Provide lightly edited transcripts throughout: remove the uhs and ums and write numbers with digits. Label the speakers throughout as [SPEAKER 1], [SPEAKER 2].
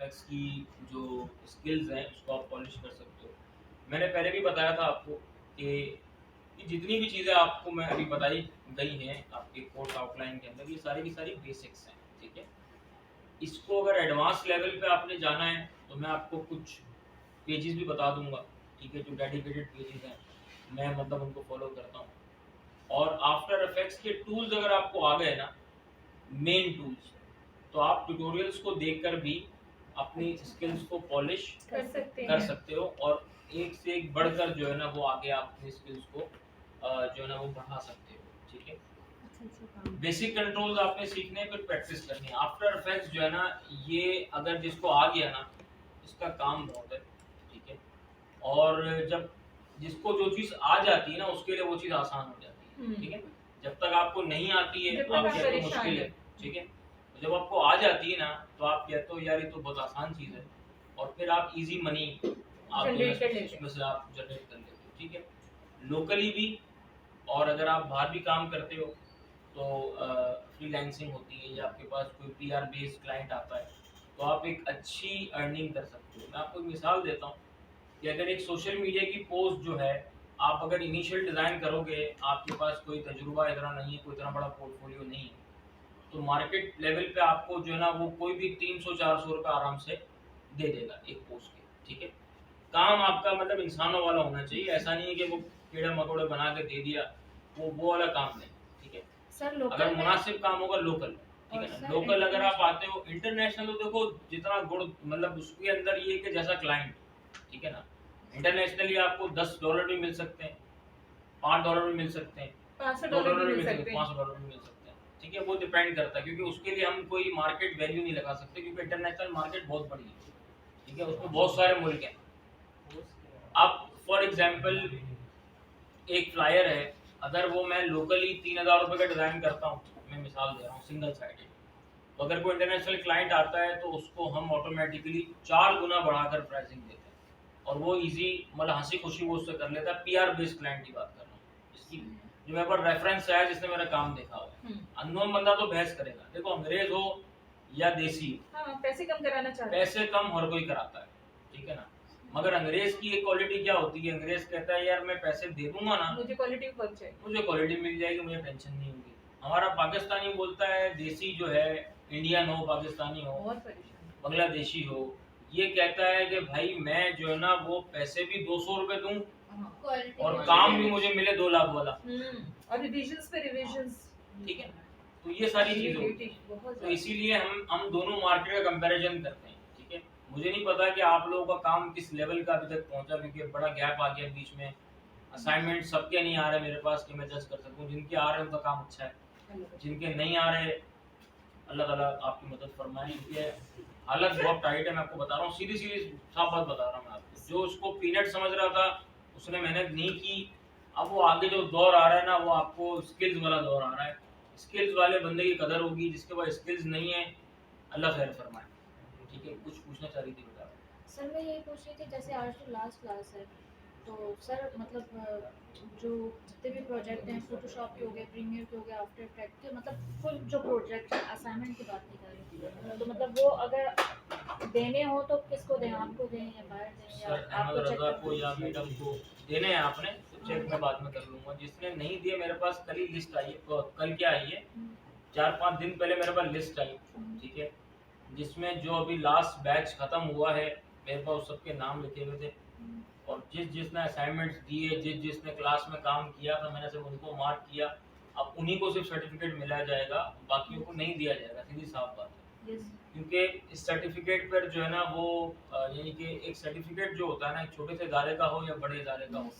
[SPEAKER 1] FX की जो skills हैं उसको आप पॉलिश कर सकते हो। मैंने पहले भी बताया था आपको कि जितनी भी चीज़ें आपको मैं अभी बताई गई हैं आपके कोर्स आउटलाइन के अंदर, ये सारी की सारी बेसिक्स हैं, ठीक है। इसको अगर एडवांस लेवल पे आपने जाना है तो मैं आपको कुछ पेजेस भी बता दूंगा, ठीक है, जो डेडिकेटेड पेजेस हैं, मैं मतलब उनको फॉलो करता हूँ। और आफ्टर इफेक्ट्स के टूल्स अगर आपको आ गए ना, मेन टूल्स, तो आप ट्यूटोरियल्स को देखकर भी अपनी स्किल्स को पॉलिश कर सकते हो और एक से एक बढ़कर जो है ना वो आगे आप अपनी स्किल्स को जो है ना वो बढ़ा सकते हो, ठीक है। बेसिक कंट्रोल्स आपने सीखने हैं, फिर प्रैक्टिस करनी है। आफ्टर इफेक्ट्स जो है ना, ये अगर जिसको आ गया ना, इसका काम बहुत है, ठीक है। और जब जिसको जो चीज़ आ जाती है ना, उसके लिए वो चीज़ आसान हो जाती है, ठीक है। जब तक आपको नहीं आती है आप कहते हो मुश्किल है, ठीक है। तो जब आपको आ जाती है ना तो आप कहते हो यार ये तो बहुत आसान चीज़ है, और फिर आप इजी मनी आप उसमें से आप जनरेट कर लेते हो, ठीक है, लोकली भी। और अगर आप बाहर भी काम करते हो तो फ्रीलांसिंग होती है या आपके पास कोई पीआर बेस्ड क्लाइंट आता है तो आप एक अच्छी अर्निंग कर सकते हो। मैं आपको एक मिसाल देता हूँ कि अगर एक सोशल मीडिया की पोस्ट जो है, आप अगर इनिशियल डिज़ाइन करोगे, आपके पास कोई तजुर्बा इतना नहीं है, कोई इतना बड़ा पोर्टफोलियो नहीं है, तो मार्केट लेवल पे आपको जो है ना वो कोई भी 300-400 रुपये आराम से दे देगा एक पोस्ट के, ठीक है। काम आपका मतलब इंसानों वाला होना चाहिए, ऐसा नहीं है कि वो कीड़े मकोड़े बना के दे दिया, वो वाला काम नहीं, ठीक है। सर अगर मुनासिब काम होगा लोकल, ठीक है ना। लोकल अगर आप आते हो, इंटरनेशनल तो देखो जितना गुड़ मतलब उसके अंदर ये कि जैसा क्लाइंट, ठीक है ना। इंटरनेशनली आपको $10 भी मिल सकते हैं, $5 भी मिल सकते हैं, $2 भी मिल सकते हैं, $500 भी मिल सकते हैं, ठीक है। वो डिपेंड करता है क्योंकि उसके लिए हम कोई मार्केट वैल्यू नहीं लगा सकते क्योंकि इंटरनेशनल मार्केट बहुत बड़ी है, ठीक है, उसमें बहुत सारे मुल्क हैं। अब फॉर एग्जांपल एक फ्लायर है, अगर वो मैं लोकली $3000 का डिज़ाइन करता हूँ, मैं मिसाल दे रहा हूँ सिंगल साइडेड, तो अगर कोई इंटरनेशनल क्लाइंट आता है तो उसको हम ऑटोमेटिकली 4 गुना बढ़ाकर प्राइसिंग देते हैं और वो इजी मतलब हंसी खुशी वो उससे कर लेता है। पीआर बेस्ड क्लाइंट की बात कर रहा हूँ, जिसकी जो मेरे पास रेफरेंस है, जिसने मेरा काम देखा हुआ है। अननोन बंदा तो बहस करेगा, देखो अंग्रेज हो या देसी हो, हाँ, पैसे कम कराना चाहता है, पैसे कम हर कोई कराता है, ठीक है ना। मगर अंग्रेज की एक क्वालिटी क्या होती है, अंग्रेज कहता है यार मैं पैसे दे दूंगा ना, मुझे क्वालिटी मिल जाएगी, मुझे टेंशन नहीं होगी। हमारा पाकिस्तानी बोलता है, देसी जो है, इंडियन हो, पाकिस्तानी हो, बांग्लादेशी हो, ये कहता है कि भाई मैं जो है ना वो पैसे भी 200 रुपए दूं और काम भी मुझे मिले 2 लाख वाला, और रिविजन्स पे रिविजन्स, ठीक है। तो ये सारी चीजें होती हैं, तो इसीलिए हम दोनों मार्केट का कंपैरिजन करते हैं, ठीक है। मुझे नहीं पता कि आप लोगों का काम किस लेवल का अभी तक पहुंचा, क्योंकि बड़ा गैप आ गया बीच में। असाइनमेंट सबके नहीं आ रहे मेरे पास कि मैं जज कर सकूं, जिनके आ रहे हैं उनका काम अच्छा है, जिनके नहीं आ रहे अल्लाह ताला आपकी मदद फरमाए। ये हालत बहुत टाइट है, मैं आपको बता रहा हूँ, सीधी सीधी साफ बात बता रहा हूँ मैं आपको। जो उसको पीनट समझ रहा था उसने मेहनत नहीं की, अब वो आगे जो दौर आ रहा है ना वो आपको स्किल्स वाला दौर आ रहा है। स्किल्स वाले बंदे की कदर होगी, जिसके पास स्किल्स नहीं है अल्लाह खैर फरमाए, ठीक है। कुछ पूछना चाह रही थी बेटा?
[SPEAKER 2] सर मैं यही पूछ रही थी, जैसे आज तो लास्ट क्लास है, तो सर मतलब जो जितने भी प्रोजेक्ट हैं, फोटोशॉप के हो गए, प्रीमियर के हो गए, आफ्टर इफेक्ट के, मतलब फुल जो प्रोजेक्ट है, असाइनमेंट की बात नहीं कर रही, तो मतलब वो अगर देने हो तो किसको दें, आपको दें या बाहर दें, या
[SPEAKER 1] सर अहमद रजा को या मैडम को देने हैं आपने, तो चेक मैं बाद में कर लूँगा। जिसने नहीं दिए, मेरे पास कल ही लिस्ट आई है, तो कल क्या आई है, 4-5 दिन पहले मेरे पास लिस्ट आई, ठीक है, जिसमें जो अभी लास्ट बैच खत्म हुआ है मेरे पास सबके नाम लिखे हुए थे, और जिसने असाइनमेंट्स दिए, जिसने क्लास में काम किया था, मैंने सिर्फ उनको मार्क किया। अब उन्हीं को सिर्फ सर्टिफिकेट मिला जाएगा, बाकियों को नहीं दिया जाएगा, सीधी साफ बात है। क्योंकि इस सर्टिफिकेट पर जो है ना वो यानी कि एक सर्टिफिकेट जो होता है ना, एक छोटे से इदारे का हो या बड़े इदारे का हो,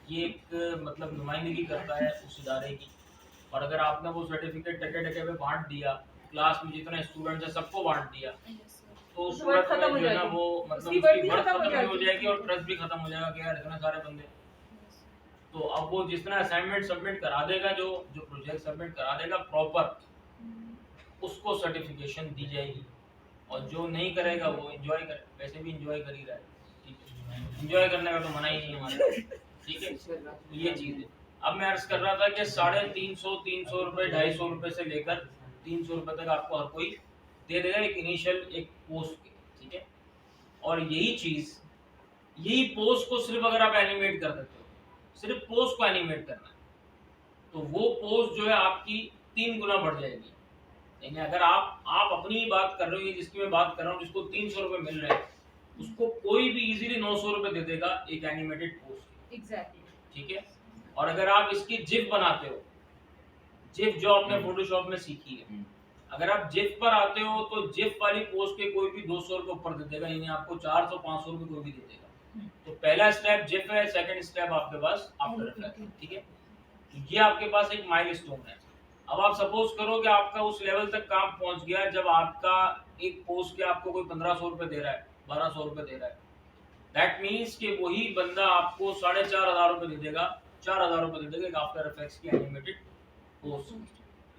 [SPEAKER 1] ये एक मतलब नुमाइंदगी करता है उस इदारे की। और अगर आपने वो सर्टिफिकेट टके टके पे बांट दिया, क्लास में जितने स्टूडेंट्स हैं सबको बांट दिया, तो उस सूरत में जो है ना वो मतलब उसकी वर्थ खत्म भी हो जाएगी और ट्रस्ट भी खत्म हो जाएगा कि यार इतने सारे बंदे। तो अब वो जितना असाइनमेंट सबमिट करा देगा, जो जो प्रोजेक्ट सबमिट करा देगा प्रॉपर, उसको सर्टिफिकेशन दी जाएगी, और जो नहीं करेगा वो एंजॉय करे, वैसे भी एंजॉय कर ही रहा है, ठीक है, एंजॉय करने का तो मना ही नहीं है हमारे, ठीक है। तो ये चीज़ है। अब मैं अर्ज कर रहा था कि 350 रुपये, 250 रुपये से लेकर 300 रुपये तक आपको हर कोई दे देगा एक इनिशियल एक पोस्ट के, ठीक है। और यही पोज को सिर्फ अगर आप एनिमेट कर देते हो, सिर्फ पोज को एनिमेट करना है, तो वो पोज जो है आपकी 3 गुना बढ़ जाएगी। यानी अगर आप अपनी ही बात कर रहे हो, ये जिसकी मैं बात कर रहा हूँ, जिसको 300 रुपए मिल रहे हैं, उसको कोई भी इजीली 900 रुपए दे देगा एक एनिमेटेड पोस्ट।
[SPEAKER 2] एग्जैक्टली।
[SPEAKER 1] ठीक है। और अगर आप इसकी जिफ बनाते हो, जिफ जो आपने फोटोशॉप में सीखी है, अगर आप जिफ पर आते हो तो जिफ वाली पोस्ट के कोई भी 200 रुपए ऊपर दे देगा, यानी आपको 400-500 रुपए कोई भी दे देगा। तो पहला स्टेप जिफ है, सेकंड स्टेप आपके पास आफ्टर इफेक्ट। ठीक है, तो ये आपके पास एक माइलस्टोन है। अब आप सपोज करो कि आपका उस लेवल तक काम पहुंच गया जब आपका एक पोस्ट के आपको कोई 1500 रुपए दे रहा है, 1200 रुपए दे रहा है, दैट मीन्स कि वही बंदा आपको 4500 रुपए दे देगा, 4000 रुपए दे देगा आफ्टर इफेक्ट्स की एनिमेटेड पोस्ट।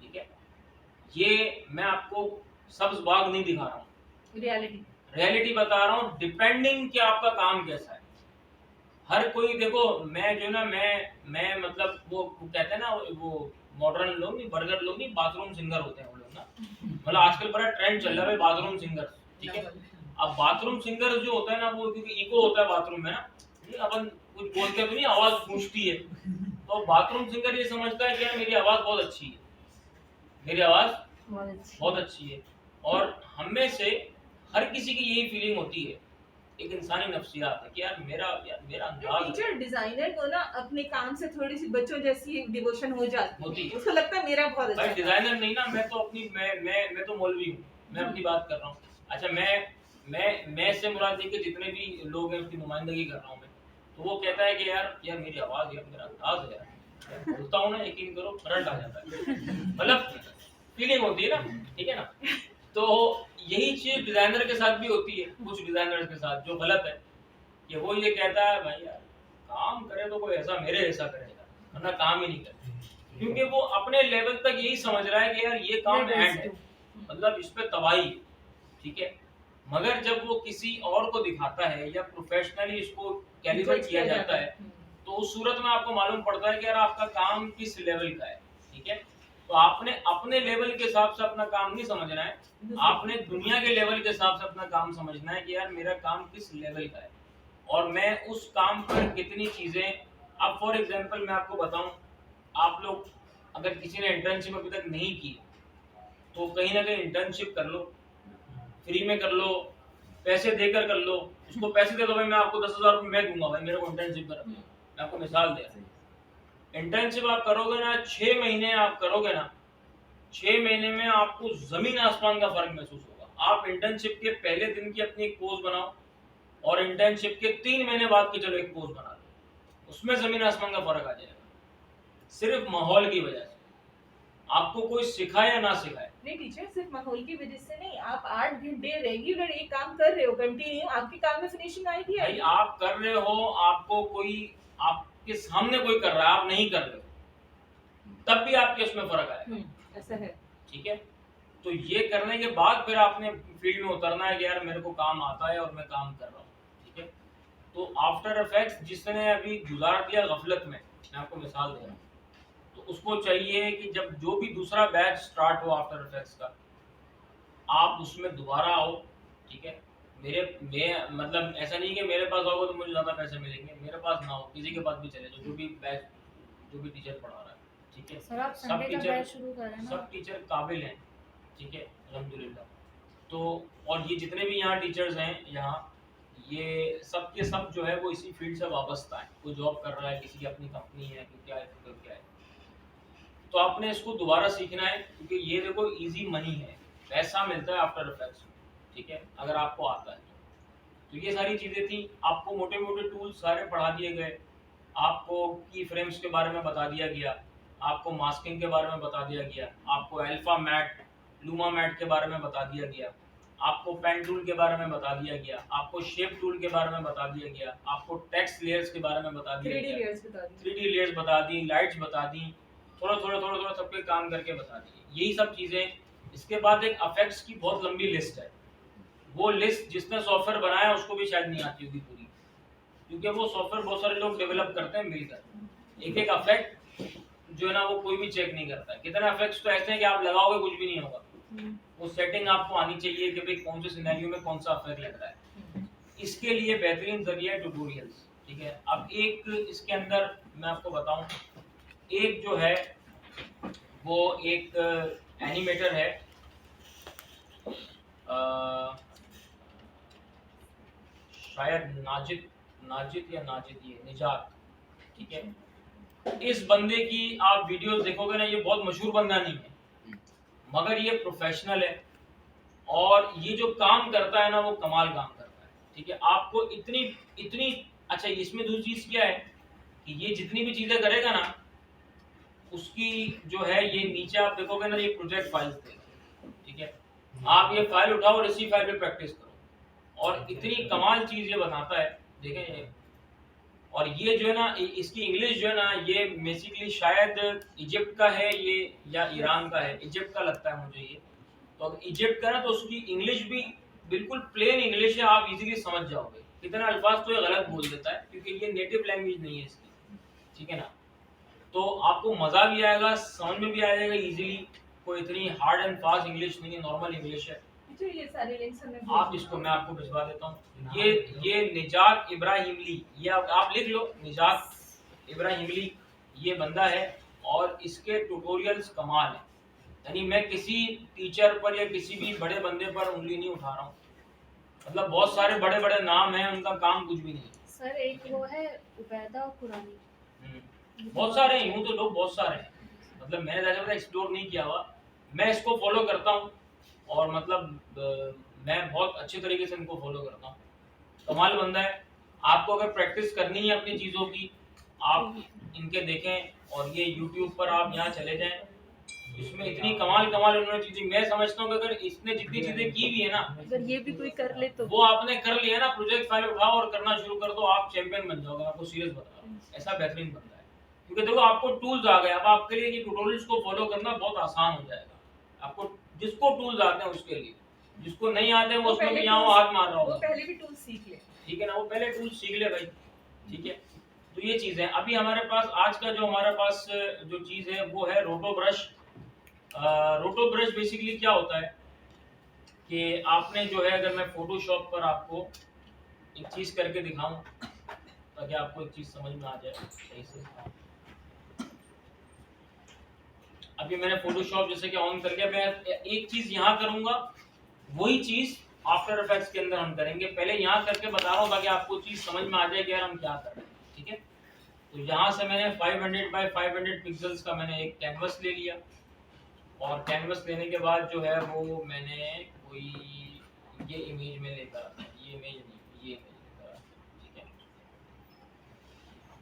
[SPEAKER 1] ठीक है, ये मैं आपको सब्ज बाग नहीं दिखा रहा हूँ, रियलिटी बता रहा हूँ, डिपेंडिंग कि आपका काम कैसा है। हर कोई देखो, मैं जो ना मैं मतलब वो कहते हैं ना, वो मॉडर्न लोग नहीं, बर्गर लोग नहीं, बाथरूम सिंगर होते हैं वो लोग ना। मतलब आजकल बड़ा ट्रेंड चल रहा है बाथरूम सिंगर। ठीक है, अब बाथरूम सिंगर जो होता है ना, वो क्योंकि इको होता है बाथरूम में ना, अपन कुछ बोलते तो नहीं, आवाज गूंजती है, तो बाथरूम सिंगर ये समझता है कि यार मेरी आवाज बहुत अच्छी है, मेरी आवाज बहुत अच्छी है। और हम में से हर किसी की यही फीलिंग होती है, एक इंसानी नफ्सियात है कि यार मेरा अंदाज
[SPEAKER 3] टीचर डिजाइनर को ना अपने काम से थोड़ी सी बच्चों जैसी डिवोशन हो जाती
[SPEAKER 1] होती
[SPEAKER 3] है,
[SPEAKER 1] है।
[SPEAKER 3] उसको लगता है मेरा बहुत अच्छा
[SPEAKER 1] भाई
[SPEAKER 3] है।
[SPEAKER 1] डिजाइनर नहीं ना, मैं तो अपनी मैं तो मौलवी हूँ, मैं अपनी बात कर रहा हूँ। अच्छा, मैं से मुराद है कि जितने भी लोग हैं उसकी नुमाइंदगी कर रहा हूँ मैं, तो वो कहता है कि यार मेरी आवाज है, मेरा अंदाज है, यार बोलता हूँ ना, यकीन करो करंट आ जाता है, मतलब फीलिंग होती है ना। ठीक है ना, तो यही चीज डिजाइनर के साथ भी होती है, कुछ डिजाइनर्स के साथ जो गलत है कि वो ये कहता है भाई यार काम करे तो कोई ऐसा मेरे जैसा करेगा, वरना काम ही नहीं करते, क्योंकि वो अपने लेवल तक यही समझ रहा है कि यार ये काम एंड है, मतलब इस पे तबाही। ठीक है, मगर जब वो किसी और को दिखाता है या प्रोफेशनली इसको कैलिब्रेट किया जाता है, तो उस सूरत में आपको मालूम पड़ता है कि यार आपका काम किस लेवल का है। ठीक है, तो आपने अपने लेवल के हिसाब से अपना काम नहीं समझना है, आपने दुनिया के लेवल के हिसाब से अपना काम समझना है कि यार मेरा काम किस लेवल का है और मैं उस काम पर कितनी चीजें। अब फॉर एग्जांपल मैं आपको बताऊं, आप लोग अगर किसी ने इंटर्नशिप अभी तक नहीं की तो कहीं ना कहीं इंटर्नशिप कर लो, फ्री में कर लो, पैसे देकर कर लो। उसको पैसे दे दो, भाई मैं आपको 10,000 रुपये मैं दूंगा, भाई मेरे को इंटर्नशिप कर। मैं आपको मिसाल दे रहा हूं, इंटर्नशिप आप करोगे ना, 6 महीने आप करोगे ना, 6 महीने में आपको जमीन आसमान का फर्क महसूस होगा। आप इंटर्नशिप के पहले दिन की अपनी एक पोस्ट बनाओ और इंटर्नशिप के 3 महीने बाद की चलो एक पोस्ट बना लो, उसमें जमीन आसमान का फर्क आ जाएगा, सिर्फ माहौल की वजह से। आपको कोई सिखाए या ना सिखाए,
[SPEAKER 3] नहीं टीचर, सिर्फ माहौल की वजह से नहीं, आप 8 घंटे रेगुलर एक काम कर रहे हो कंटिन्यू, आपके काम में फिनिशिंग आएगी।
[SPEAKER 1] भाई आप कर रहे हो, आपको कोई आपके सामने कोई कर रहा है, आप नहीं कर रहे हो, तब भी आपके उसमें फर्क आएगा।
[SPEAKER 3] ऐसा है।
[SPEAKER 1] ठीक है, तो ये करने के बाद फिर आपने फील्ड में उतरना है कि यार मेरे को काम आता है और मैं काम कर रहा हूँ। ठीक है, तो आफ्टर इफेक्ट्स जिसने अभी गुजार दिया गफलत में, मैं आपको मिसाल दे रहा हूँ, तो उसको चाहिए कि जब जो भी दूसरा बैच स्टार्ट हो आफ्टर इफेक्ट्स का, आप उसमें दोबारा आओ। ठीक है, मैं मतलब ऐसा नहीं कि मेरे पास आओगे तो मुझे ज़्यादा पैसे मिलेंगे, मेरे पास ना हो, किसी के पास भी चले जाओ, जो भी बैच जो भी टीचर पढ़ा रहा है। ठीक है,
[SPEAKER 2] सर आप संडे का बैच शुरू कर रहे हैं ना?
[SPEAKER 1] सब टीचर काबिल हैं। ठीक है, अल्हम्दुलिल्लाह। तो और ये जितने भी यहाँ टीचर्स हैं यहाँ, ये सब के सब जो है वो इसी फील्ड से वाबस्ता है, कोई जॉब कर रहा है, किसी की अपनी कंपनी है, कोई क्या है, कोई क्या है। तो आपने इसको दोबारा सीखना है, क्योंकि ये देखो इजी मनी है, पैसा मिलता है आफ्टर इफेक्ट्स। ठीक है, अगर आपको आता है तो ये सारी चीज़ें थी। आपको मोटे मोटे टूल्स सारे पढ़ा दिए गए, आपको की फ्रेम्स के बारे में बता दिया गया, आपको मास्किंग के बारे में बता दिया गया, आपको अल्फा मैट, लूमा मैट के बारे में बता दिया गया, आपको पेन टूल के बारे में बता दिया गया, आपको शेप टूल के बारे में बता दिया गया, आपको टेक्स्ट लेयर्स के बारे में बता दिया गया, 3D लेयर्स बता दी, लाइट्स बता दी, थोड़ा सबके काम करके बता दिए, यही सब चीज़ें। इसके बाद एक इफेक्ट्स की बहुत लंबी लिस्ट है, वो लिस्ट जिसने सॉफ्टवेयर बनाया उसको भी शायद नहीं आती होगी पूरी, क्योंकि वो सॉफ्टवेयर बहुत सारे लोग डेवलप करते हैं मिलकर। एक एक इफेक्ट जो है ना वो कोई भी चेक नहीं करता है। कितने इफेक्ट्स तो ऐसे हैं कि आप लगाओगे कुछ भी नहीं होगा, वो सेटिंग आपको आनी चाहिए कि भाई कौन से सिनेरियो में कौन सा इफेक्ट लग रहा है। इसके लिए बेहतरीन जरिया है ट्यूटोरियल्स, ठीक है। अब एक इसके अंदर मैं आपको बताऊं, एक जो है वो एक एनिमेटर है, शायद नाजिद नाजिद या नाजिद, ये निजात, ठीक है। इस बंदे की आप वीडियोस देखोगे ना, ये बहुत मशहूर बंदा नहीं है, मगर ये प्रोफेशनल है और ये जो काम करता है ना वो कमाल काम करता है, ठीक है। आपको इतनी इतनी अच्छा, इसमें दूसरी चीज क्या है कि ये जितनी भी चीजें करेगा ना, उसकी जो है ये नीचे आप देखोगे ना, ये प्रोजेक्ट फाइल्स देगा, ठीक है। आप ये फाइल उठाओ और इसी फाइल पे प्रैक्टिस करो, और इतनी कमाल चीज ये बनाता है, देखें ये। और ये जो है ना, इसकी इंग्लिश जो है ना, ये बेसिकली शायद इजिप्ट का है ये, या ईरान का है, इजिप्ट का लगता है मुझे ये। तो अगर इजिप्ट का ना, तो उसकी इंग्लिश भी बिल्कुल प्लेन इंग्लिश है, आप इजीली समझ जाओगे। कितना अल्फाज तो ये गलत बोल देता है क्योंकि ये नेटिव लैंग्वेज नहीं है इसकी, ठीक है ना। तो आपको मजा भी आएगा, समझ में भी आ जाएगा इजीली, कोई इतनी हार्ड एंड फास्ट इंग्लिश नहीं है, नॉर्मल इंग्लिश है।
[SPEAKER 3] जो ये सारे लिंक्स हमें
[SPEAKER 1] आप इसको मैं आपको भिजवा देता हूँ। ये निजात इब्राहिमली, ये आप लिख लो, निजात इब्राहिमली ये बंदा है, और इसके ट्यूटोरियल्स कमाल है। यानी मैं किसी टीचर पर या किसी भी बड़े बंदे पर उंगली नहीं उठा रहा हूँ, मतलब बहुत सारे बड़े बड़े नाम हैं, उनका काम कुछ भी नहीं।
[SPEAKER 2] सर एक वो है उबैदा कुरानी,
[SPEAKER 1] बहुत सारे हैं, यूँ तो लोग बहुत सारे हैं, मतलब मैंने ज़्यादा एक्सप्लोर नहीं किया हुआ। मैं इसको फॉलो करता हूँ और मतलब मैं बहुत अच्छे तरीके से इनको फॉलो करता हूँ, कमाल बंदा है। आपको अगर प्रैक्टिस करनी है अपनी चीज़ों की, आप इनके देखें, और ये यूट्यूब पर आप यहाँ चले जाएं, इसमें इतनी कमाल कमाल उन्होंने चीज़ें, मैं समझता हूँ कि अगर इसने जितनी चीज़ें की भी है ना,
[SPEAKER 3] अगर ये भी कोई कर ले तो
[SPEAKER 1] वो आपने कर लिया ना, प्रोजेक्ट फाइल उठाओ और करना शुरू कर दो, आप चैंपियन बन जाओगे, आपको सीरियस बता रहा हूँ, ऐसा बेहतरीन बंदा है। क्योंकि देखो आपको टूल्स आ गए, अब आपके लिए ये ट्यूटोरियल्स को फॉलो करना बहुत आसान हो जाएगा। आपको जिसको टूल्स आते हैं उसके लिए, जिसको नहीं आते हैं वो उसमें भी यहाँ हाथ मार रहा
[SPEAKER 3] वो
[SPEAKER 1] होगा,
[SPEAKER 3] पहले भी टूल सीख ले,
[SPEAKER 1] ठीक है ना, वो पहले टूल्स सीख ले भाई, ठीक है। तो ये चीज़ है। अभी हमारे पास आज का जो हमारे पास जो चीज़ है वो है रोटो ब्रश। रोटो ब्रश बेसिकली क्या होता है कि आपने जो है, अगर मैं फोटोशॉप पर आपको एक चीज़ करके दिखाऊं ताकि आपको एक चीज़ समझ में आ जाए सही से। अभी मैंने फोटोशॉप जैसे कि ऑन कर लिया, मैं एक चीज़ यहाँ करूँगा, वही चीज़ आफ्टर इफेक्ट्स के अंदर हम करेंगे। पहले यहाँ करके बता रहा हूँ ताकि आपको चीज़ समझ में आ जाए कि यार हम क्या कर रहे हैं, ठीक है। तो यहाँ से मैंने 500 बाय 500 पिक्सल्स का मैंने एक कैनवस ले लिया, और कैनवस लेने के बाद जो है वो मैंने कोई ये इमेज में लेकर आता, ये इमेज नहीं, ये इमेज लेकर आता, ठीक है।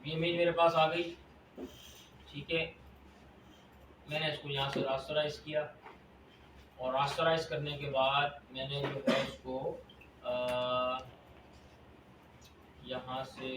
[SPEAKER 1] ये इमेज मेरे पास आ गई, ठीक है। मैंने इसको यहाँ से रास्टराइज किया, और रास्टराइज करने के बाद मैंने जो है इसको यहाँ से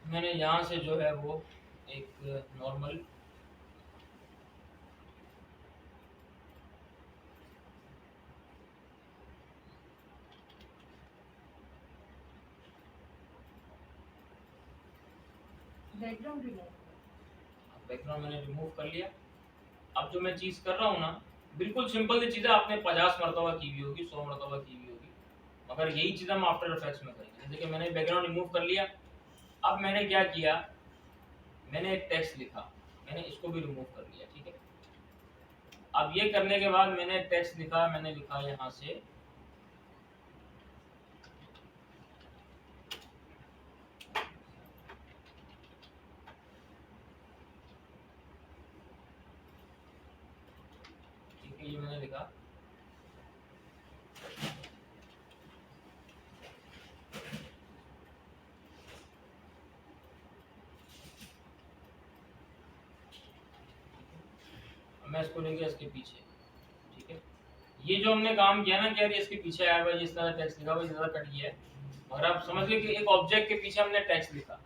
[SPEAKER 1] मैंने यहाँ से जो है वो एक नॉर्मल बैकग्राउंड मैंने रिमूव कर लिया। अब जो मैं चीज़ कर रहा हूँ ना, बिल्कुल सिंपल सी चीज़ है, आपने 50 मरतबा की भी होगी, 100 मरतबा की भी होगी, मगर यही चीज़ हम आफ्टर इफेक्ट्स में करेंगे। जैसे कि मैंने बैकग्राउंड रिमूव कर लिया, अब मैंने क्या किया, मैंने एक टेक्स्ट लिखा, मैंने इसको भी रिमूव कर लिया, ठीक है। अब ये करने के बाद मैंने टेक्स्ट लिखा, मैंने लिखा यहाँ से ये मैंने लिखा, मैं इसको ले गया इसके पीछे, ठीक है। ये जो हमने काम किया ना कि यार इसके पीछे आया हुआ जिस तरह टेक्स्ट लिखा हुआ ज़्यादा कट गया है, और आप समझ लीजिए कि एक ऑब्जेक्ट के पीछे हमने टेक्स्ट लिखा,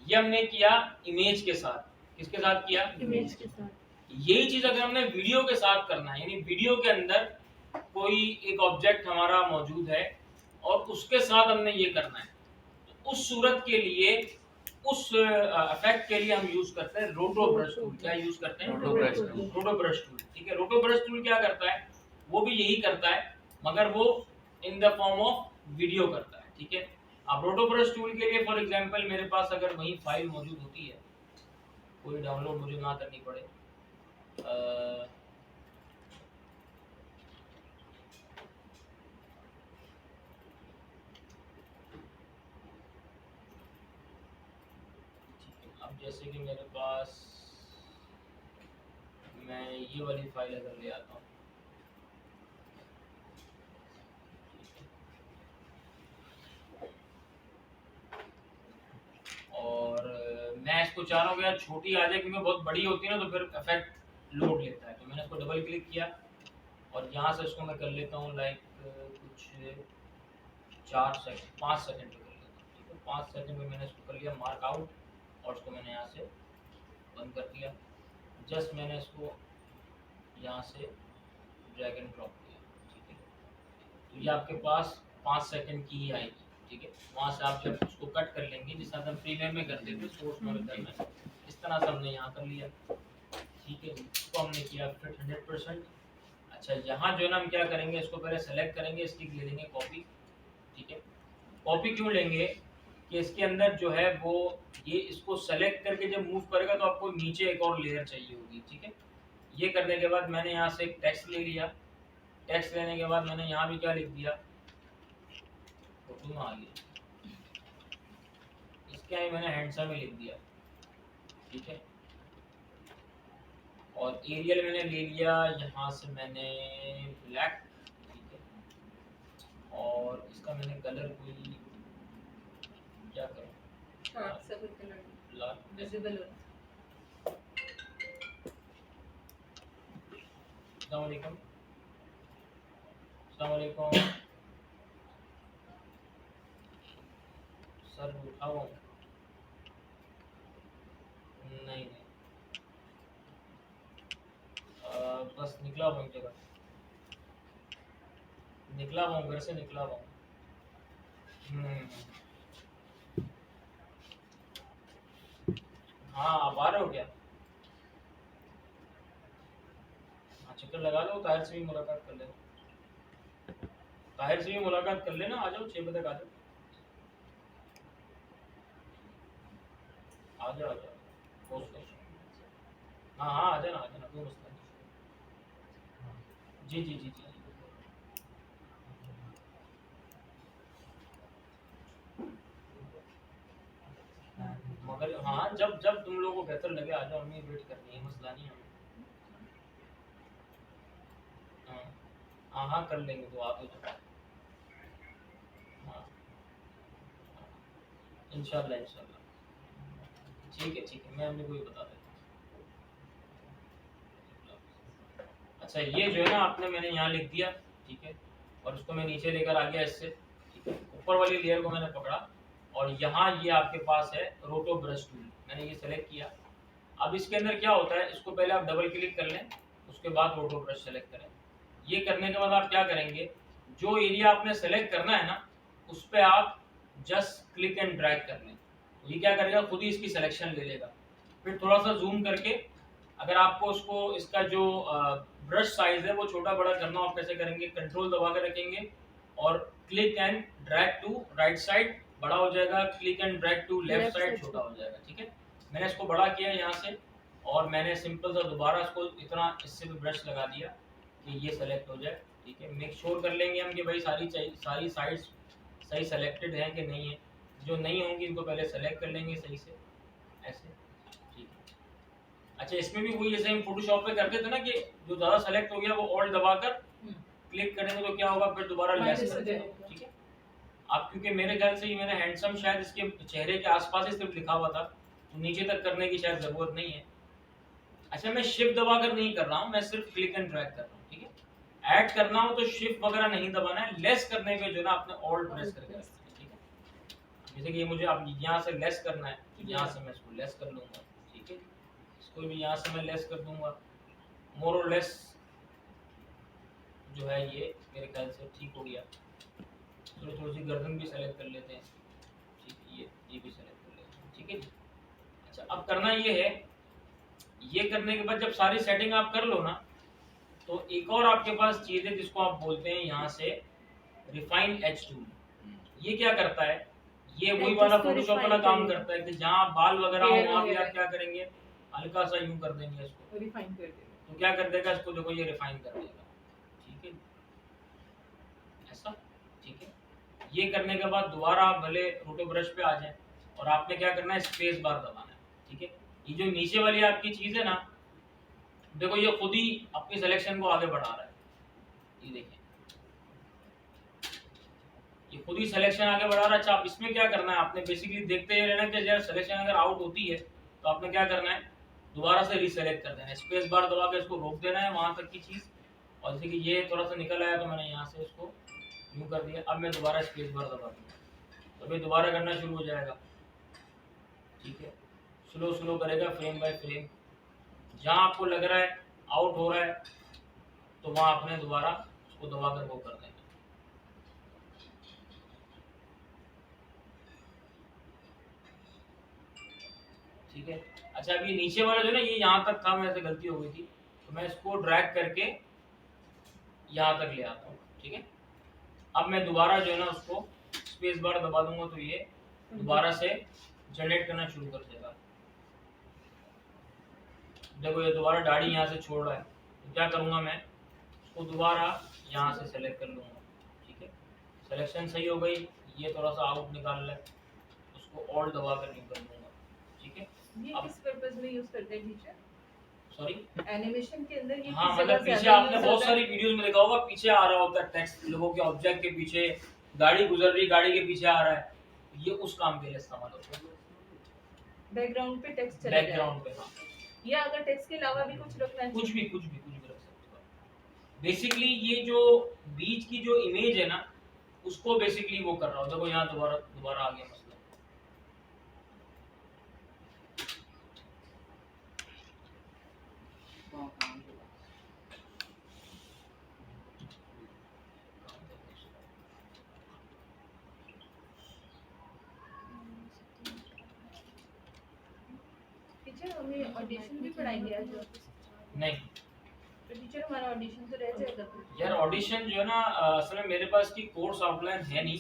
[SPEAKER 1] ये हमने किया इमेज के साथ। किसके साथ किया?
[SPEAKER 2] इमेज के साथ।
[SPEAKER 1] यही चीज अगर हमने वीडियो के साथ करना है, यानी वीडियो के अंदर कोई एक ऑब्जेक्ट हमारा मौजूद है और उसके साथ हमने ये करना है, तो उस सूरत के लिए, उस इफेक्ट के लिए हम यूज करते हैं रोटो ब्रश टूल। क्या यूज करते हैं?
[SPEAKER 3] रोटो ब्रश टूल।
[SPEAKER 1] रोटो ब्रश टूल। ठीक है, रोटो ब्रश टूल क्या करता है? वो भी यही करता है, मगर वो in the form of video करता है। ठीक है, अब रोटो ब्रश टूल के लिए फॉर एग्जांपल मेरे पास अगर वही फाइल मौजूद होती है, कोई डाउनलोड मुझे ना करनी पड़े, अब जैसे कि मेरे पास, मैं ये वाली फाइल अगर ले आता हूँ, और मैं इसको चाह रहा हूँ कि यार छोटी आ जाए, क्योंकि बहुत बड़ी होती है ना तो फिर इफेक्ट लोड लेता है। तो मैंने इसको डबल क्लिक किया और यहाँ से इसको मैं कर लेता हूँ लाइक कुछ 5 सेकंड पे कर लेता हूँ। ठीक है, 5 सेकंड में मैंने इसको कर लिया मार्क आउट और इसको मैंने यहाँ से बंद कर दिया। जस्ट मैंने इसको यहाँ से ड्रैग एंड ड्रॉप किया। ठीक है, तो ये आपके पास 5 सेकंड की ही आएगी। ठीक है, वहाँ से आप जब उसको कट कर लेंगे, जिस तरह हम प्रीमियर में करते थे सोर्स में करना है, इस तरह से हमने यहाँ कर लिया। ठीक है, इसको हमने किया फिट 100%। अच्छा, यहाँ जो है ना हम क्या करेंगे, इसको पहले सेलेक्ट करेंगे, इसकी ले लेंगे कॉपी। ठीक है, कॉपी क्यों लेंगे कि इसके अंदर जो है वो ये इसको सेलेक्ट करके जब मूव करेगा तो आपको नीचे एक और लेयर चाहिए होगी। ठीक है, ये करने के बाद मैंने यहाँ से एक टेक्स्ट ले लिया। टेक्स्ट लेने के बाद मैंने यहाँ भी क्या लिख दिया, फोटो में आ गया, इसके आगे मैंने हैंडसम में लिख दिया। ठीक है, और एरियल मैंने ले लिया यहाँ से मैंने ब्लैक। ठीक है, और इसका मैंने कलर कोई क्या करूँ,
[SPEAKER 3] हाँ, सब कलर
[SPEAKER 1] ब्लैक
[SPEAKER 3] विजिबल हो।
[SPEAKER 1] अस्सलाम वालेकुम, अस्सलाम वालेकुम सर, उठाओ। नहीं, बस निकला हुआ एक जगह, निकला हुआ घर से निकला हुआ। हाँ, आप आ रहे हो क्या? हाँ, चक्कर लगा लो, ताहिर से भी मुलाकात कर लेना, ताहिर से भी मुलाकात कर लेना। आ जाओ 6 बजे तक आ जाओ, आ जाओ, आ जाओ, पोस्ट कर। हाँ हाँ, आ जाना, कोई मसला नहीं। जी जी जी जी, मगर हाँ, जब जब तुम लोगों को बेहतर लगे आ जाओ, हमें वेट करनी है, मसला नहीं है हमें। हाँ हाँ हाँ, कर लेंगे तो आप तो। हाँ, इंशाल्लाह इंशाल्लाह, ठीक है, मैं अपने को ही बता देता हूँ। अच्छा, ये जो है ना आपने, मैंने यहाँ लिख दिया। ठीक है, और उसको मैं नीचे लेकर आ गया इससे। ठीक है, ऊपर वाली लेयर को मैंने पकड़ा और यहाँ ये आपके पास है रोटो ब्रश टूल, मैंने ये सेलेक्ट किया। अब इसके अंदर क्या होता है, इसको पहले आप डबल क्लिक कर लें, उसके बाद रोटो ब्रश सेलेक्ट करें। ये करने के बाद आप क्या करेंगे, जो एरिया आपने सेलेक्ट करना है ना, उस पर आप जस्ट क्लिक एंड ड्रैग कर लें। ये क्या करेगा, खुद ही इसकी सिलेक्शन ले लेगा। फिर थोड़ा सा जूम करके, अगर आपको उसको इसका जो ब्रश साइज है वो छोटा बड़ा करना हो, आप कैसे करेंगे, कंट्रोल दबा कर रखेंगे और click and drag to right side, बड़ा हो जाएगा, click and drag to left side, छोटा हो जाएगा। ठीक है, मैंने इसको बड़ा किया यहाँ से और मैंने सिंपल सा दोबारा इसको इतना इससे भी ब्रश लगा दिया कि ये सेलेक्ट हो जाए। ठीक है, मेक श्योर कर लेंगे हम कि भाई सारी साइड्स सही सेलेक्टेड है कि नहीं है। जो नहीं होंगी इनको पहले सेलेक्ट कर लेंगे सही से, ऐसे। ठीक है, अच्छा, इसमें भी वही जैसे हम फोटोशॉप पे करते थे ना कि जो ज़्यादा सेलेक्ट हो गया वो ऑल्ट दबाकर क्लिक करेंगे तो क्या होगा, फिर दोबारा लेस कर देगा। ठीक है, अब क्योंकि मेरे ख्याल से ये मैंने हैंडसम शायद इसके चेहरे के आसपास ही सिर्फ लिखा हुआ था, तो नीचे तक करने की शायद ज़रूरत नहीं है। अच्छा, मैं शिफ्ट दबाकर नहीं कर रहा हूँ, मैं सिर्फ क्लिक एंड ड्रैग कर रहा हूँ। ठीक है, ऐड करना हो तो शिफ्ट वगैरह नहीं दबाना है, लेस करने पे जो ना आपने ऑल्ट प्रेस करके रखना है। ठीक है, जैसे कि ये मुझे अब यहाँ से लेस करना है, तो यहाँ से मैं इसको लेस कर लूँगा। ठीक है, इसको भी यहाँ से मैं लेस कर दूंगा। मोर और लेस जो है ये मेरे ख्याल से ठीक हो गया। चलो थोड़ी सी गर्दन भी सेलेक्ट कर लेते हैं, ठीक, ये भी सेलेक्ट कर लेते हैं, ठीक है जी। अच्छा, अब करना ये है, ये करने के बाद जब सारी सेटिंग आप कर लो ना, तो एक और आपके पास चीज है जिसको आप बोलते हैं यहाँ से रिफाइन एज टूल। ये क्या करता है, ये वही वाला
[SPEAKER 2] जिसको
[SPEAKER 1] फोटोशॉप वाला
[SPEAKER 2] refine
[SPEAKER 1] काम
[SPEAKER 2] करेगा।
[SPEAKER 1] करता है कि जहाँ बाल वगैरह हो
[SPEAKER 3] Hair
[SPEAKER 1] वहाँ भी
[SPEAKER 3] वगैरह।
[SPEAKER 1] आप क्या करेंगे, हल्का सा यूं कर देंगे इसको,
[SPEAKER 3] रिफाइन कर देगा।
[SPEAKER 1] तो क्या कर देगा इसको, देखो ये रिफाइन कर देगा, ठीक है, ऐसा, ठीक है। ये करने के बाद दोबारा आप भले रोटो ब्रश पे आ जाएं और आपने क्या करना है, स्पेस बार दबाना है, ठीक है। ये जो नीचे वाली आपकी चीज है ना, देखो ये खुद ही अपनी सिलेक्शन को आगे बढ़ा रहा है, ये देखिए ये खुद ही सिलेक्शन आगे बढ़ा रहा है। अच्छा, आप इसमें क्या करना है, आपने बेसिकली देखते ही रहना कि जब सिलेक्शन अगर आउट होती है तो आपने क्या करना है, दोबारा से रीसेलेक्ट कर देना है, स्पेस बार दबा के इसको रोक देना है वहां तक की चीज। और जैसे कि ये थोड़ा सा निकल आया तो मैंने यहाँ से इसको यूं कर दिया, अब मैं दोबारा स्पेस बार दबा दूंगा तो फिर दोबारा करना शुरू हो जाएगा, ठीक है। स्लो स्लो करेगा, फ्रेम बाय फ्रेम, जहाँ आपको लग रहा है आउट हो रहा है तो वहां आपने दोबारा उसको दबा कर वो कर देना, ठीक है। अच्छा, अब ये नीचे वाला जो ना, ये यहाँ तक था, मेरे से गलती हो गई थी, तो मैं इसको ड्रैग करके यहाँ तक ले आता हूँ, ठीक है। अब मैं दोबारा जो है ना उसको स्पेस बार दबा दूंगा तो ये दोबारा से जनरेट करना शुरू कर देगा। देखो ये दोबारा दाढ़ी यहाँ से छोड़ रहा है, तो क्या करूँगा मैं, उसको दोबारा यहाँ से सेलेक्ट कर लूँगा, ठीक है। सिलेक्शन सही हो गई, ये थोड़ा सा आउट निकाल रहा है, उसको और दबा कर निकल दूंगा, ठीक है।
[SPEAKER 3] ये
[SPEAKER 1] अब-
[SPEAKER 3] किस पर्पस में यूज करते हैं टीचर?
[SPEAKER 1] सॉरी,
[SPEAKER 3] एनिमेशन के अंदर ये
[SPEAKER 1] हाँ
[SPEAKER 3] किस
[SPEAKER 1] मतलब
[SPEAKER 3] जगह
[SPEAKER 1] पीछे
[SPEAKER 3] ज्यादा
[SPEAKER 1] आपने
[SPEAKER 3] use
[SPEAKER 1] बहुत
[SPEAKER 3] होता है?
[SPEAKER 1] सारी वीडियोस में देखा होगा, पीछे आ रहा होता है टेक्स्ट, लोगों के ऑब्जेक्ट के पीछे गाड़ी गुजर रही, गाड़ी के पीछे आ रहा है, ये उस काम के लिए इस्तेमाल होता है,
[SPEAKER 3] बैकग्राउंड पे टेक्स्ट चला जाए,
[SPEAKER 1] बैकग्राउंड पे। हाँ,
[SPEAKER 3] या अगर टेक्स्ट के अलावा भी कुछ रखना है,
[SPEAKER 1] कुछ भी रख सकते हो। बेसिकली ये जो बीच की जो इमेज है ना, उसको बेसिकली वो कर रहा हूँ। देखो यहाँ दोबारा दोबारा आ गया मसला,
[SPEAKER 3] टीचर हमें ऑडिशन भी पढ़ाएंगे आज?
[SPEAKER 1] नहीं
[SPEAKER 3] तो टीचर हमारा ऑडिशन तो रह जाएगा फिर।
[SPEAKER 1] यार, ऑडिशन जो है ना, असल में मेरे पास की कोर्स आउटलाइन है नहीं,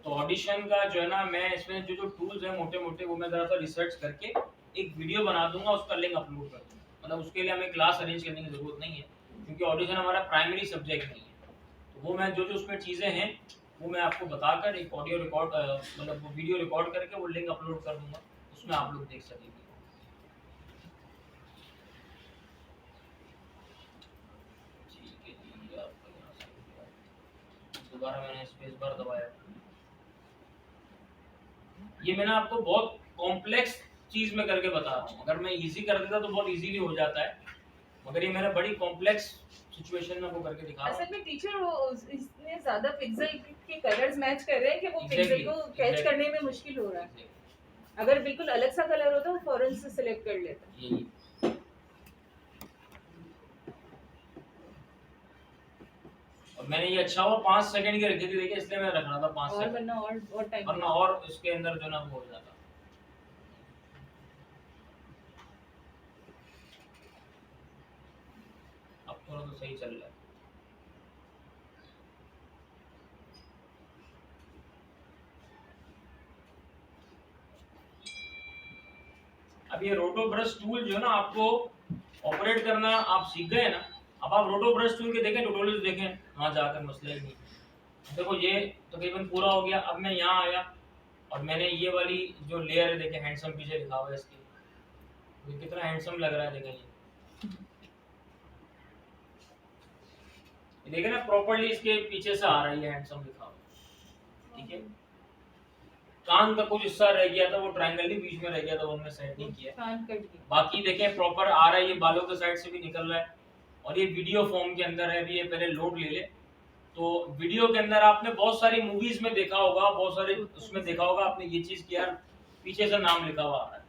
[SPEAKER 1] तो ऑडिशन का जो है ना, मैं इसमें जो जो टूल्स हैं मोटे मोटे वो मैं ज़रा सा रिसर्च करके एक वीडियो बना दूंगा, उसका लिंक अपलोड कर दूंगा। मतलब उसके लिए हमें क्लास अरेंज करने की ज़रूरत नहीं है, क्योंकि ऑडिशन हमारा प्राइमरी सब्जेक्ट नहीं है। तो वो मैं जो जो उसमें चीज़ें हैं वो मैं आपको बताकर एक ऑडियो रिकॉर्ड, मतलब वो वीडियो रिकॉर्ड करके वो लिंक अपलोड कर दूंगा, उसमें आप लोग देख सकेंगे। ठीक है जी, आपका यहाँ से हो गया। दोबारा मैंने स्पेस बार दबाया, ये मैंने आपको बहुत कॉम्प्लेक्स चीज में करके बता रहा हूँ, अगर मैं इजी कर देता तो बहुत इजीली हो जाता है, मगर ये मैंने बड़ी कॉम्प्लेक्स सिचुएशन में वो करके दिखा रहा हूँ।
[SPEAKER 3] असल में टीचर वो इसने ज्यादा पिक्सल के कलर्स मैच कर रहे हैं कि वो
[SPEAKER 1] Exactly,
[SPEAKER 3] पिक्सल को कैच
[SPEAKER 1] exactly.
[SPEAKER 3] करने में मुश्किल हो रहा है। अगर बिल्कुल अलग सा कलर होता तो फौरन से सिलेक्ट कर लेता।
[SPEAKER 1] यही और मैंने ये अच्छा हुआ 5 सेकंड की रखी थी, देखिए इसलिए मैं रख रहा था 5
[SPEAKER 3] और
[SPEAKER 1] सेकंड,
[SPEAKER 3] वरना और टाइम
[SPEAKER 1] वरना और इसके अंदर जो ना वो हो जाता। अब थोड़ा तो सही चल रहा है। अब ये रोटो ब्रश टूल जो है ना, आपको ऑपरेट करना आप सीख गए ना, अब आप रोटो ब्रश टूल के देखें, ट्यूटोरियल्स देखें, वहां जाकर मसला ही नहीं। देखो ये तकरीबन पूरा हो गया। अब मैं यहाँ आया और मैंने ये वाली जो लेयर है, देखें हैंडसम पीछे लिखा हुआ है इसकी, ये कितना हैंडसम लग रहा है, देखें ये देखें ना, प्रॉपर्ली इसके पीछे से आ रहा है, ये हैंडसम लिखा हुआ, ठीक है। कान का कुछ हिस्सा रह गया था, वो ट्रायंगल ही बीच में रह गया था, वो हमने सेट नहीं किया।
[SPEAKER 3] कान कट गया।
[SPEAKER 1] बाकी देखें प्रॉपर आ रहा है, ये बालों के साइड से भी निकल रहा है और ये वीडियो फॉर्म के अंदर है। अभी ये पहले लोड ले ले, तो वीडियो के अंदर आपने बहुत सारी मूवीज में देखा होगा, बहुत सारे उसमें देखा होगा आपने ये चीज किया, पीछे से नाम लिखा हुआ आ रहा है।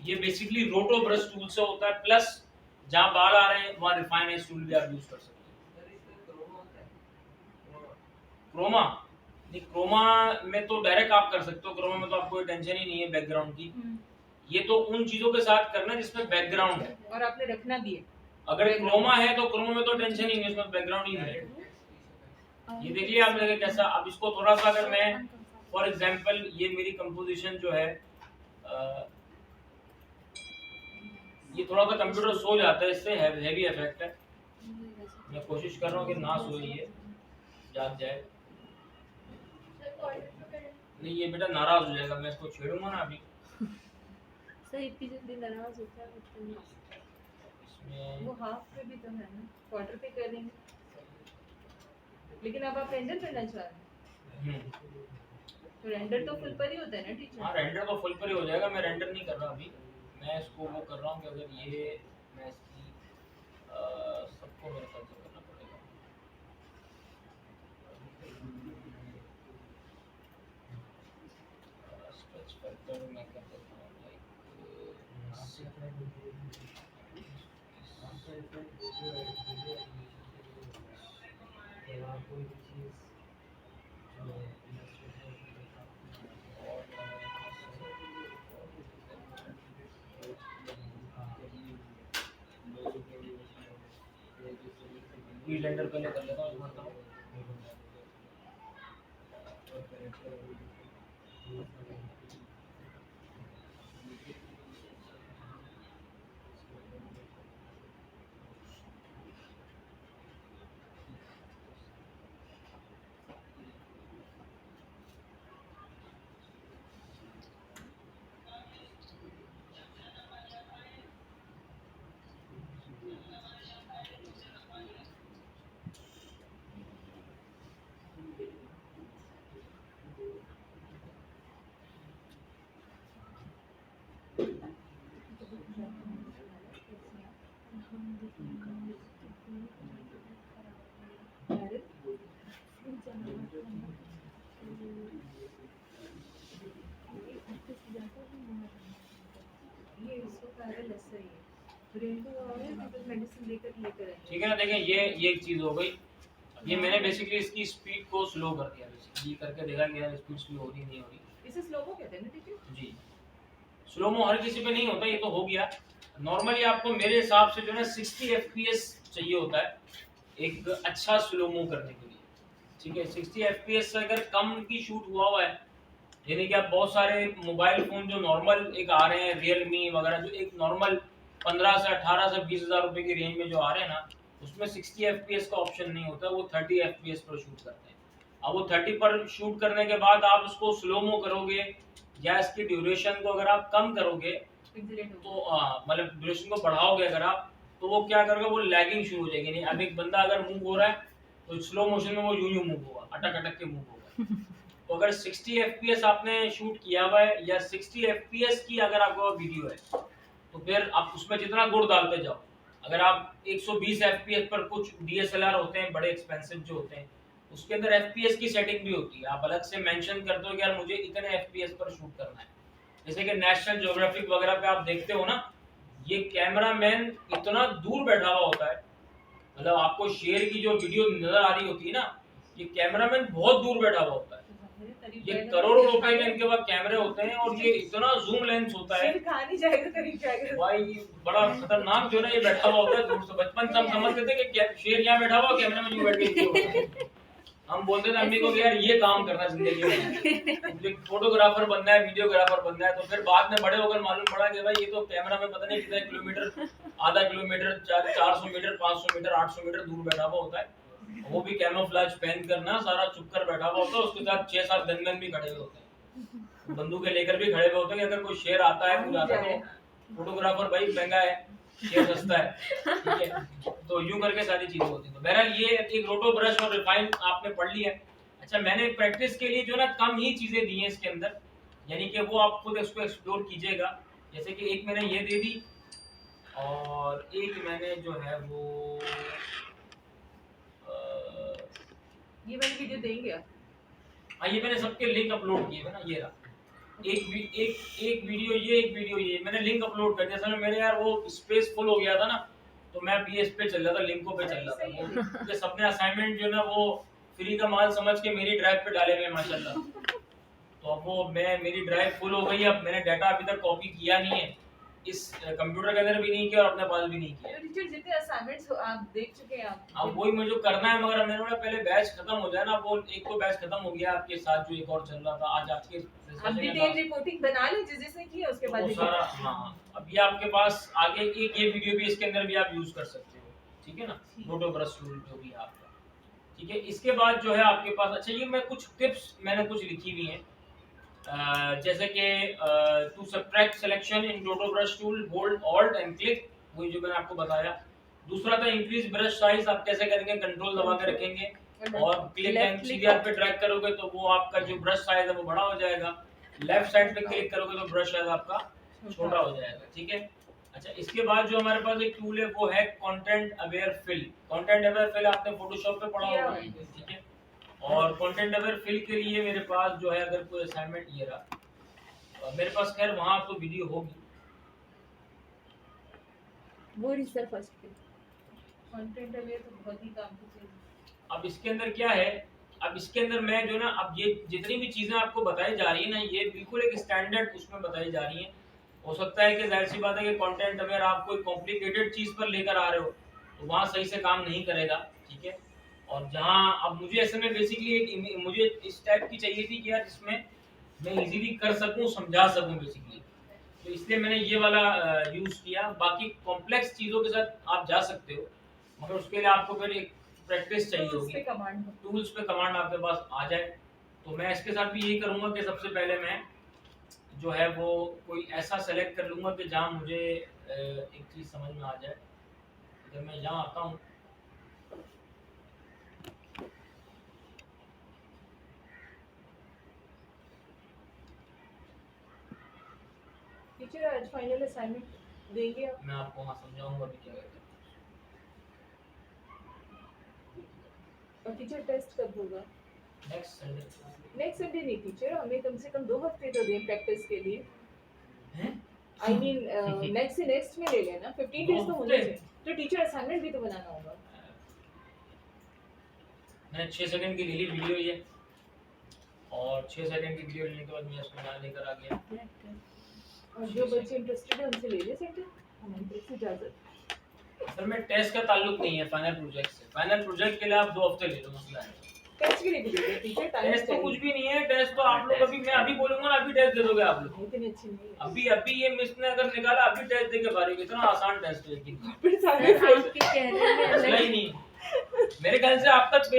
[SPEAKER 1] ये बेसिकली रोटो ब्रश टूल से होता है, प्लस जहाँ बाल आ रहे हैं वहाँ रिफाइन एज टूल भी आप यूज कर सकते हो। क्रोमा नहीं, क्रोमा में तो डायरेक्ट आप कर सकते हो, क्रोमा में तो आपको कोई टेंशन ही नहीं है बैकग्राउंड की। ये तो उन चीजों के साथ करना है जिसमें बैकग्राउंड है,
[SPEAKER 3] और आपने रखना भी है।
[SPEAKER 1] अगर क्रोमा है तो क्रोमा में तो टेंशन ही नहीं है, इसमें बैकग्राउंड ही नहीं है। ये देखिए आप लगे कैसा। अब इसको थोड़ा सा अगर मैं फॉर एग्जांपल ये मेरी कंपोजिशन जो है ये थोड़ा सा कंप्यूटर सो जाता है, इससे हैवी इफेक्ट है। मैं कोशिश कर रहा हूँ कि ना सोए, ये जाग जाए। नहीं ये बेटा नाराज हो जाएगा, मैं इसको छेड़ूंगा ना अभी।
[SPEAKER 2] सर इतनी जल्दी नाराज होता है
[SPEAKER 1] इसमें
[SPEAKER 3] वो हाफ पे भी तो है ना, क्वार्टर पे कर देंगे। लेकिन अब आप रेंडर करना चाह रहे हैं, तो रेंडर तो फुल पर ही होता है ना टीचर?
[SPEAKER 1] हाँ रेंडर तो फुल पर ही हो जाएगा, मैं रेंडर नहीं कर रहा अभी। मैं इसको वो कर रहा हूँ कि अगर ये मैं इसकी सबको मेरे ख्याल से करना पड़ेगा। स्ट्रेच फैक्टर मैं कर देता हूँ ब्लेंडर पहले कर लेता हूँ इस मरतबा।
[SPEAKER 3] ये इसको पैरेलल ऐसा ही है, रेंडर और है तो मेडिसिन लेकर आए।
[SPEAKER 1] ठीक है ना, देखें ये एक चीज हो गई। ये मैंने बेसिकली इसकी स्पीड को स्लो कर दिया, बेसिकली करके देखा कि यार स्पीड स्लो हो रही नहीं हो रही।
[SPEAKER 3] इसे स्लो मो कहते हैं ना टीचर?
[SPEAKER 1] जी स्लोमो हर किसी पे नहीं होता, ये तो हो गया। नॉर्मली आपको मेरे हिसाब से जो है 60 FPS चाहिए होता है एक अच्छा स्लोमो करने के लिए। ठीक है 60 FPS से अगर कम की शूट हुआ है, यानी कि आप बहुत सारे मोबाइल फोन जो नॉर्मल एक आ रहे हैं रियलमी वगैरह, जो एक नॉर्मल 15 से 18 से 20 हज़ार रुपए की रेंज में जो आ रहे हैं ना, उसमें 60 FPS का ऑप्शन नहीं होता, वो 30 FPS पर शूट करते हैं। अब वो 30 पर शूट करने के बाद आप उसको स्लोमो करोगे या इसकी ड्यूरेशन को अगर आप कम करोगे तो मतलब ड्यूरेशन को बढ़ाओगे अगर आप, तो वो क्या करेगा, वो लैगिंग शुरू हो जाएगी। नहीं अब एक बंदा अगर मूव हो रहा है तो स्लो मोशन में वो यूं मूव होगा, अटक अटक के मूव होगा। तो अगर 60 FPS आपने शूट किया हुआ है या 60 FPS की अगर आपका वीडियो है तो फिर आप उसमें जितना गुड़ डालते जाओ। अगर आप 120 FPS पर कुछ DSLR होते हैं बड़े एक्सपेंसिव जो होते हैं, उसके अंदर FPS की सेटिंग भी होती है, आप अलग से मेंशन करते हो कि यार मुझे इतने FPS पर शूट करना है। जैसे कि नेशनल ज्योग्राफिक वगैरह पे आप देखते हो ना, ये कैमरामैन इतना दूर बैठा हुआ होता है, मतलब आपको शेर की जो वीडियो नजर आ रही होती है ना, ये कैमरामैन बहुत दूर बैठा हुआ होता है। ये करोड़ों रुपए के इनके पास कैमरे होते हैं और ये इतना जूम लेंस होता है
[SPEAKER 3] खा नहीं जाएगा, करीब जाएगा
[SPEAKER 1] भाई, बड़ा खतरनाक जो है ये बैठा हुआ होता है दूर से। बचपन से हम समझते थे कि शेर यहाँ बैठा हुआ, कैमरे में यूं बैठ के हम बोलते थे अम्मी को कि यार ये काम करना जिंदगी में, मुझे फोटोग्राफर बनना है, वीडियोग्राफर बनना है। तो फिर बाद में बड़े होकर मालूम पड़ा कि भाई ये तो कैमरा में पता नहीं कितने किलोमीटर, आधा किलोमीटर, 400 मीटर, 500 मीटर, 800 मीटर दूर बैठा हुआ होता है। वो भी कैमोफ्लेज पहन करना सारा चुप कर बैठा हुआ होता है, उसके साथ 6-7 गनमैन भी खड़े हुए होते हैं, बंदूकें लेकर भी खड़े हुए होते हैं कि अगर कोई शेर आता है कुछ आता है तो फोटोग्राफर भाई महंगा है, शेर सस्ता है। ठीक है तो यूं करके सारी चीजें होती हैं। तो बहरहाल ये एक रोटो ब्रश और रिफाइन आपने पढ़ लिया। अच्छा मैंने प्रैक्टिस के लिए जो ना कम ही चीजें दी हैं इसके अंदर, यानी कि वो आप खुद इसको एक्सप्लोर कीजिएगा। जैसे कि एक मैंने ये दे दी और एक मैंने जो है वो
[SPEAKER 3] ये वाली वीडियो देंगे आप?
[SPEAKER 1] हाँ ये मैंने सबके लिंक अपलोड किए थे ना, ये रहा एक वीडियो ये, एक वीडियो ये, मैंने लिंक अपलोड कर दिया। असल में मेरे यार वो स्पेस फुल हो गया था ना, तो मैं BS पे चल रहा था, लिंको पे चल रहा था। वो ये सबने असाइनमेंट जो ना वो फ्री का माल समझ के मेरी ड्राइव पे डाले हुए माशाल्लाह। तो अब वो मेरी ड्राइव फुल हो गई। अब मैंने डाटा अभी तक कॉपी किया नहीं है, इस कंप्यूटर के अंदर भी नहीं किया और अपने पास भी नहीं किया।
[SPEAKER 3] तो टीचर जितने असाइनमेंट्स आप देख चुके हैं आप
[SPEAKER 1] अब वही मुझे करना है, मगर मैंने बोला पहले बैच खत्म हो जाए ना। वो एक तो बैच खत्म हो गया आपके साथ, जो एक और चल रहा था आज आपके
[SPEAKER 3] आप डिटेल रिपोर्टिंग बना लीजिए जिसने की है, उसके बाद
[SPEAKER 1] वो सारा। हाँ, अब ये आपके पास आगे एक ये वीडियो भी इसके अंदर भी आप यूज कर सकते हो, ठीक है ना, फोटो ब्रश टूल जो भी है आपका, ठीक है। इसके बाद जो है आपके पास, अच्छा ये मैं कुछ टिप्स मैंने कुछ लिखी हुई हैं, जैसे कि टू सब्ट्रैक्ट सिलेक्शन इन डोडो brush tool, hold alt and click, वही जो मैंने आपको बताया। दूसरा था इंक्रीज ब्रश साइज, आप कैसे करेंगे, कंट्रोल दबा के रखेंगे और क्लिक एंड सीआर पे ड्रैग करोगे तो वो आपका जो ब्रश साइज है वो बड़ा हो जाएगा। लेफ्ट साइड पे क्लिक करोगे तो ब्रश साइज आपका छोटा हो जाएगा, ठीक है। अच्छा, इसके बाद जो हमारे पास एक टूल है वो है content aware fill. Content aware fill आपने फोटोशॉप पे पढ़ा होगा, ठीक है। और कंटेंट अवेयर फिल के लिए मेरे पास जो है, अगर कोई असाइनमेंट ये रहा, मेरे पास खैर वहां तो वीडियो होगी,
[SPEAKER 3] वो रिसर फर्स्ट पे कंटेंट अवेयर तो बहुत ही काम की चीज है।
[SPEAKER 1] अब इसके अंदर क्या है, अब इसके अंदर मैं जो ना, अब ये जितनी भी चीजें आपको बताई जा रही है ना, ये बिल्कुल एक स्टैंडर्ड उसमें बताई जा रही है। हो सकता है कि जाहिर सी बात है कि कंटेंट अगर आप कोई कॉम्प्लिकेटेड चीज पर लेकर आ रहे हो तो वहाँ सही से काम नहीं करेगा, ठीक है। और जहाँ अब मुझे ऐसे में बेसिकली एक मुझे इस टाइप की चाहिए थी कि यार जिसमें मैं इजीली कर सकूं, समझा सकूं बेसिकली, तो इसलिए मैंने ये वाला यूज किया। बाकी कॉम्प्लेक्स चीजों के साथ आप जा सकते हो, मगर उसके लिए आपको फिर एक प्रैक्टिस चाहिए
[SPEAKER 3] टूल्स पे
[SPEAKER 1] होगी,
[SPEAKER 3] कमांड
[SPEAKER 1] टूल्स पे कमांड आपके पास आ जाए। तो मैं इसके साथ भी यही करूंगा कि सबसे पहले मैं जो है वो कोई ऐसा सेलेक्ट कर लूंगा कि जहाँ मुझे एक चीज़ समझ में आ जाए। अगर मैं यहाँ आता हूँ,
[SPEAKER 3] टीचर आज फाइनल असाइनमेंट देंगे आप?
[SPEAKER 1] मैं आपको वहाँ समझाऊंगा भी क्या करते हैं।
[SPEAKER 3] और टीचर टेस्ट कब होगा?
[SPEAKER 1] नेक्स्ट संडे
[SPEAKER 3] नेक्स्ट संडे नहीं टीचर, हमें कम से कम 2 हफ्ते तो दें प्रैक्टिस के लिए।
[SPEAKER 1] हैं?
[SPEAKER 3] आई मीन नेक्स्ट से नेक्स्ट में ले लेना, 15 डेज तो होने चाहिए। तो टीचर असाइनमेंट भी तो बनाना होगा।
[SPEAKER 1] मैंने 6 सेकंड की ले ली वीडियो ये, और 6 सेकंड की वीडियो लेने के बाद मैं इसको यहाँ लेकर आ गया।
[SPEAKER 3] और जो बच्चे इंटरेस्टेड है उनसे ले ले सकते हैं, हमारी तरफ से इजाजत।
[SPEAKER 1] सर मैं टेस्ट का ताल्लुक नहीं है फाइनल प्रोजेक्ट से। फाइनल प्रोजेक्ट के लिए आप 2 हफ्ते ले लो, मसला है।
[SPEAKER 3] टेस्ट के लिए भी दे टीचर, टाइम
[SPEAKER 1] टेस्ट तो कुछ भी नहीं है, टेस्ट तो आप लोग अभी, मैं अभी बोलूंगा ना अभी टेस्ट दे दोगे आप लोग।
[SPEAKER 3] इतनी अच्छी नहीं है।
[SPEAKER 1] अभी ये मिस ने अगर निकाला अभी टेस्ट दे के बारी, इतना आसान टेस्ट है कि
[SPEAKER 3] फिर सारे
[SPEAKER 2] आपके चेहरे में
[SPEAKER 1] मसला ही नहीं है। मेरे ख्याल से आप तक